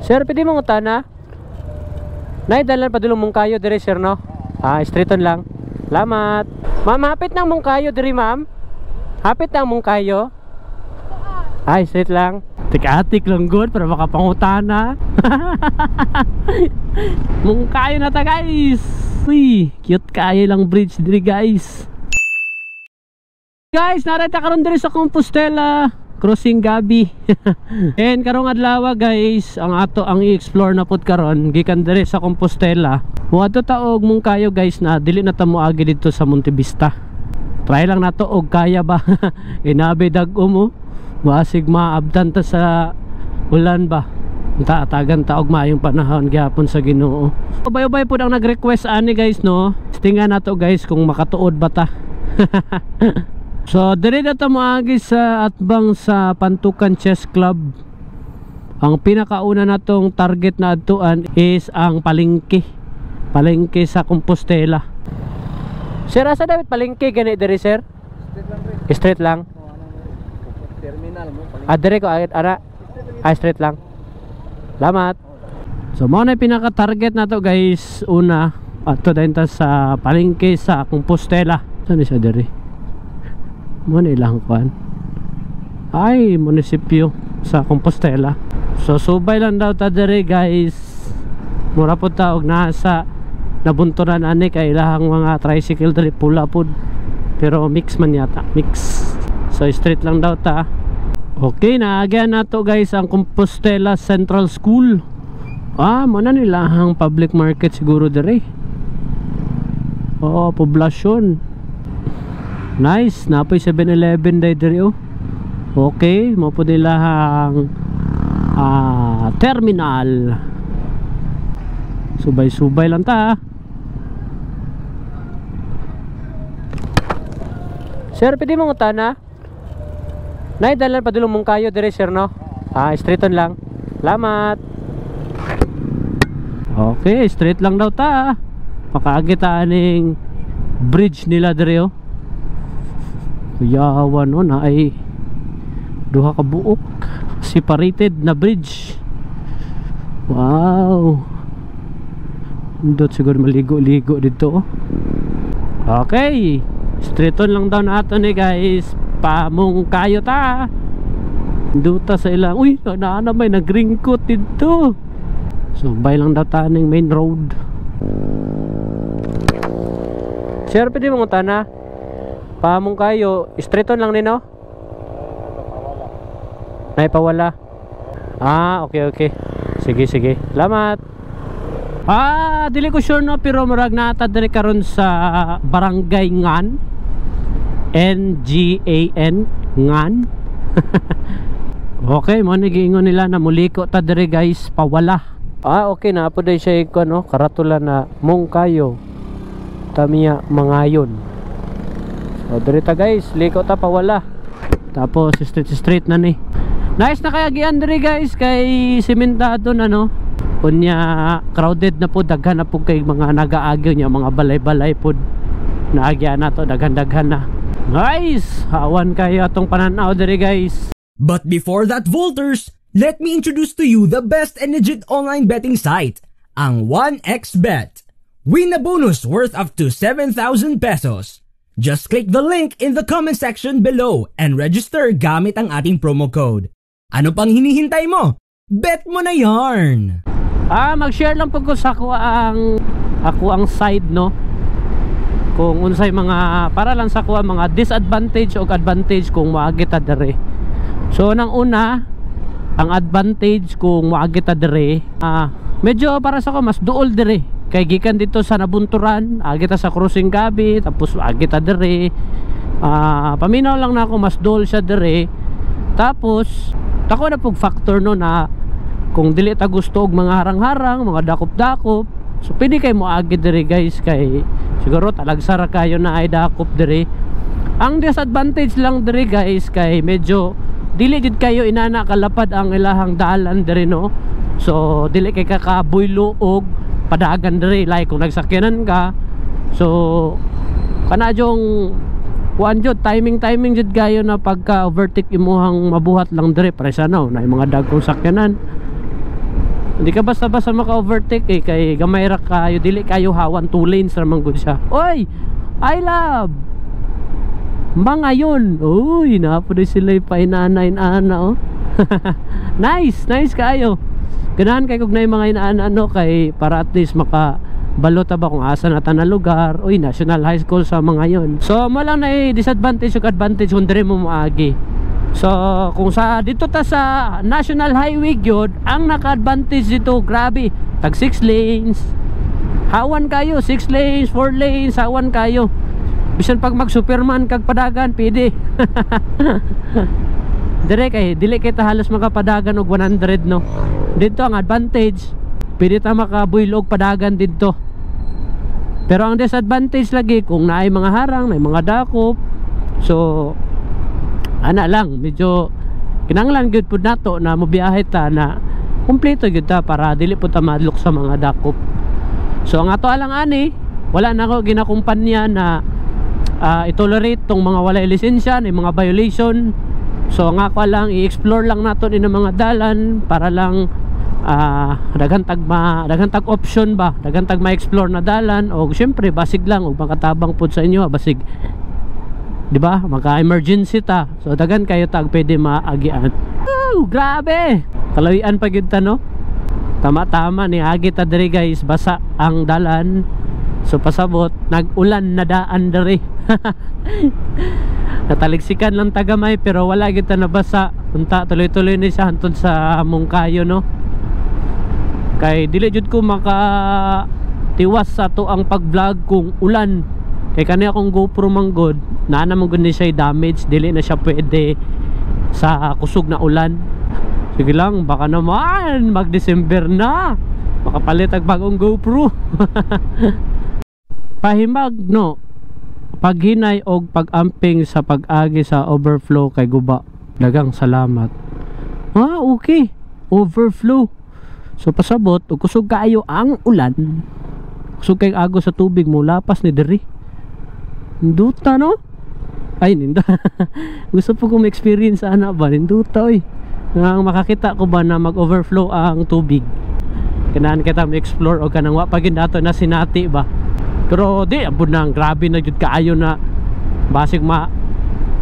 Sir, pwede mong utana? Naidalan pa dulong mong kayo dire, sir, no? Straighton lang. Salamat. Ma'am, hapit ng mong kayo dire, ma'am. Hapit ng mong kayo. Straight lang. Tik-atik lang good para makapangutana. Mong kayo na ta, guys. Uy, cute kayo lang bridge dire, guys. Guys, narita karon dire sa Compostela Crossing Gabi. And karong adlaw, guys, ang i-explore na pud karon gikan dire sa Compostela. Moadto ta og mong kayo, guys, na dili na ta moagi dito sa Monte Vista. Try lang nato og kaya ba. Inabi dag-o mo. Wasig maabdan ta sa ulan ba. Tagan ta og maayong panahon gyapon sa Ginoo. Ubay-ubay pud ang nag-request ani, guys, no. Tinga nato, guys, kung makatuod ba ta. So dire na ta moagi sa atbang sa Pantukan Chess Club. Ang pinakauna natong target na adtuan is ang palengke. Palengke sa Compostela. Sir, asa dapat palengke gani dire, sir? Straight lang. Terminal mo palengke. Dire ko ara. Straight lang. Salamat. So mo na pinaka-target na to, guys. Una, ato dayon ta sa palengke sa Compostela. Saan siya dire? Mo na ilang kuan. Munisipyo sa Compostela. So subay lang daw ta dire, guys. Mura po ta og nasa nabunturan ani kay ilahang mga tricycle diri pula pud. Pero mix man yata, mix. So straight lang daw ta. Okay, naagyan na to, guys, ang Compostela Central School. Mo na nilahang public market siguro dire. Oo, poblasyon. Nice, napoy 7-Eleven dire, oh. Okay, mo po nilahang terminal. Subay-subay lang ta. Sir, pwede mong utana? Naidalan pa dulong mong kayo dire, sir, no? Straighton lang. Salamat. Okay, straight lang daw ta. Makaagita aning bridge nila dire, oh. Kuyawan, no, na ay duha ka buok separated na bridge. Wow. Indot siguro maligo-ligo dito, oh. Okay, straighton lang daw na ato ni, guys. Pamong kayo ta. Duta sa ilang. Uy, naana may nagringkot dito. So bay lang daw ta ning main road. Sir, pwede mong utana? Pamong kayo, straighton lang nino. Naipawala. Okay. Sige. Salamat. Dili ko sure, no, pero murag nata diri karon sa Barangay Ngan. NGAN Ngan. Okay, mo nagiingon nila na muliko ta diri, guys, pawala. Okay na po day siya ko, no, karatula na mong kayo tamiya mangayon. So diri ta, guys, liko ta pawala. Tapos straight na ni. Nice na kaya gian diri, guys, kay sementado na, no. Unya crowded na po, daghan na po kay mga nagaagyo nya, mga balay-balay po naagya na to, daghan-daghan na. Nice! Hawan kayo atong pananaw diri, guys. But before that, Volters, let me introduce to you the best and legit online betting site, ang 1xBet. Win a bonus worth up to 7,000 pesos. Just click the link in the comment section below and register gamit ang ating promo code. Ano pang hinihintay mo? Bet mo na yarn! Mag-share lang po ko sa ako ang side, no, kung unsay mga para lang sa kuha mga disadvantage o advantage kung maagi ta dere. So nang una, ang advantage kung maagi ta dere, medyo para sa ko mas duol dere kay gikan dito sa nabunturan, agi ta sa Crossing Gabi, tapos agi ta dere. Paminaw lang na ako mas duol siya dere. Tapos tako na pug factor, no, na kung dili ta gusto og mga harang-harang, mga dakop-dakop, so pwede kay moagi dere, guys, kay siguro talagsara kayo na ay dakop dere. Ang disadvantage lang dere, guys, kay medyo dili gid kayo inana kalapad ang ilahang dalan dere, no. So dili kay kakabuylo og padagan dere, like kung nagsakyanan ka. So kana jong kuan jud timing jud kayo na pagka overtake imuhang mabuhat lang dere, presa, no, na mga dagkong sakyanan. Hindi ka basta-basta maka-overtake eh, kay gamay ra kayo, dili kayo hawan 2 lanes ramang good siya. Oy, I love mga yun. Uy, napunoy sila yung painana-inana oh. Nice kayo. Ganahan kay kung na yung mga inana no, kay para at least makabalota ba kung asa na ta na lugar. Uy, national high school sa mga yon. So mo lang na disadvantage ug advantage kung dire mo maagi. So kung sa dito ta sa national highway gyud, ang naka-advantage dito grabe, tag 6 lanes. Hawan kayo 6 lanes, 4 lanes, hawan kayo. Bisan pag mag Superman kag padagan pwede. Dire kay dili kita halos makapadagan og 100 no. Dito ang advantage, pwede ta makabuylog padagan dito. Pero ang disadvantage lagi kung naay mga harang, naay mga dakop. So ana lang, medyo kinahanglan gyud pud nato na mobiyahe ta na kumpleto gyud ta para dili pud ta madlok sa mga dakop. So ang ato alang ani, wala na ako ginakumpanya na i-tolerate tong mga walay lisensya, yung mga violation. So nga ko lang i-explore lang nato din ang mga dalan para lang daghan tag option ba, daghan tag ma-explore na dalan. O syempre basig lang og makatabang pud sa inyo, basig di ba maka-emergency ta. So daghan kayo tag pwede maagian. Grabe, kalawian pa gyud ta no. Tama-tama ni agi ta diri guys, basa ang dalan. So pasabot, nag-ulan na daan diri. Nataligsikan lang tagamay pero wala kita nabasa. Unta tuloy-tuloy ni siya hantod sa Mungkayo no. Kay dili jud ko maka tiwas sa to ang pag-vlog kung ulan. Kay kani akong GoPro manggod, naa naman gud ni siya damage, dili na siya pwede sa kusog na ulan. Sige lang, baka naman mag-December na. Makapalit ang bagong GoPro. Pahimag no, paghinay og pag-amping sa pag-agi sa overflow kay guba. Dagang salamat. Okay, overflow. So pasabot ug kusog kaayo ang ulan. Kusog kay ago sa tubig mo lapas ni diri. Ninduta no? Ay ninda. Gusto po kong experience ana ba ninduta oy. Nang makakita ko ba na mag-overflow ang tubig. Kanahan kita ma-explore o kanang wa pa gid nato na sinati ba. Pero di abud nang grabe na jud kaayo na basig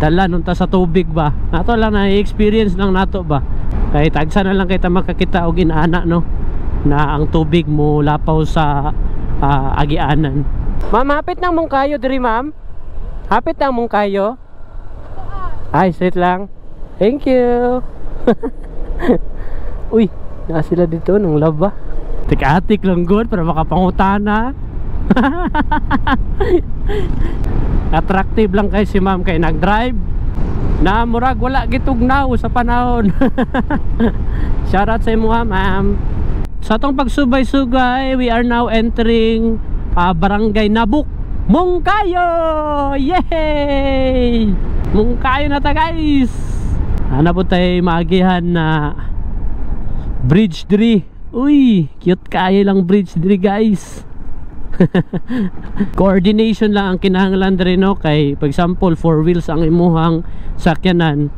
dala nunta sa tubig ba. Nato lang na experience lang nato ba. Kay tagsa na lang kita makakita og inaana no na ang tubig mo lapaw sa agianan. Ma'am, hapit na Mungkayo diri ma'am. Hapit na Mungkayo. Ay, straight lang. Thank you. Uy, na sila dito nung love ba. Tik-atik lang good para makapangutana. Attractive lang kay si ma'am kay nag-drive na murag wala gitugnaw sa panahon. Shoutout sa imo ma'am. Sa atong pagsubay-sugay, we are now entering Barangay Nabuk, Mungkayo. Yay! Mungkayo na ta guys. Ana po tayo maagihan na bridge diri. Uy, cute kayo lang bridge diri guys. Coordination lang ang kinahanglan diri no, kay for example 4 wheels ang imuhang sakyanan.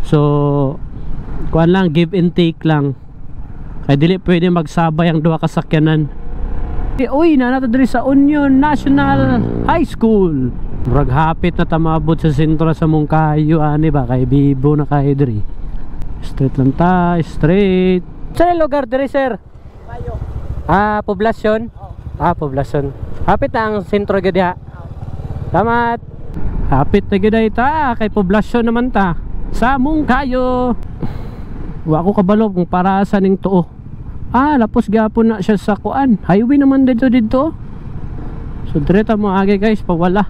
So kuan lang, give and take lang. Kay dili pwede magsabay ang duha ka sakyanan. Uy, nanato diri sa Union National High School. Murag hapit na tamabot sa sentro sa Mungkayo ani ba, kay bibo na kayo diri. Straight lang ta, straight. Saan lugar diri sir? Kayo. Poblasyon? Poblasyon. Hapit na ang sentro gid diha. Salamat. Hapit na gid ta kay poblasyon naman ta sa Mungkayo. Wa ko kabalo kung para sa ning tuo. Lapos gyapon na siya sa kuan. Highway naman dito. So diretso mo agi guys, pawala.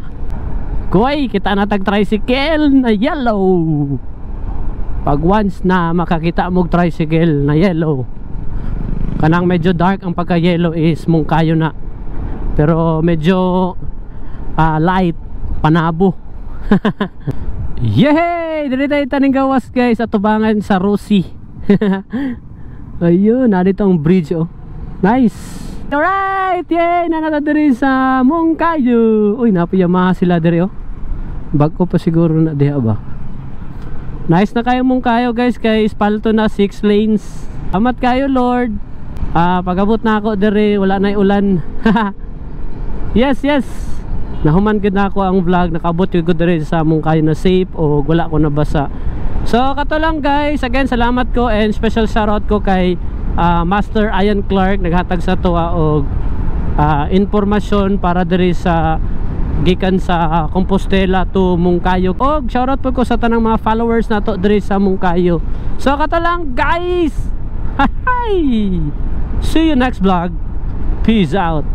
Koy, kita na tag tricycle na yellow. Pag once na makakita mo tricycle na yellow, kanang medyo dark ang pagka yellow is Mungkayo na. Pero medyo light, panabo. Yay! Dili tayo taning gawas guys, atubangan sa Rosie. Ayun, narito ang bridge oh. Nice. Alright, yay! Nanata diri sa Mungkayo. Uy, napiyamaha sila diri oh. Bago pa siguro na diha ba. Nice na kayo Mungkayo guys, kay espalto na 6 lanes. Amat kayo Lord. pagabot na ako diri wala na ulan. Yes, nahuman gid na ako ang vlog, nakabot ko diri sa among kayo na safe o wala ko nabasa. So kato lang guys, again salamat ko and special shoutout ko kay Master Ian Clark, naghatag sa tuwa og informasyon para diri sa gikan sa Compostela to Mungkayo. Og shoutout po ko sa tanang mga followers nato diri sa Mungkayo. So kato lang guys. Hi. See you next vlog. Peace out.